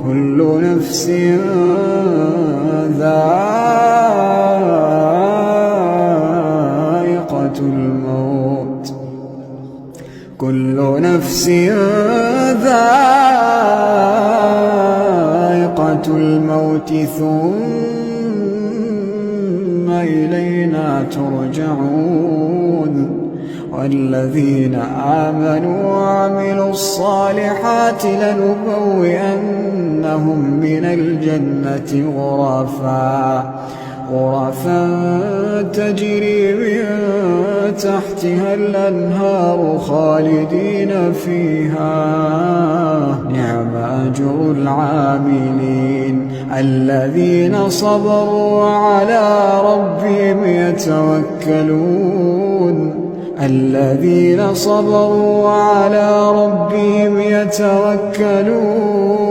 كل نفس ذائقة الموت، كل نفس ذائقة الموت ثم إلينا ترجعون. والذين آمنوا وعملوا الصالحات لنبوئنهم من الجنة غرفا تجري من تحتها الأنهار خالدين فيها، نعم أجر العاملين. الذين صبروا وعلى ربهم يتوكلون، الذين صبروا وعلى ربهم يتوكلون.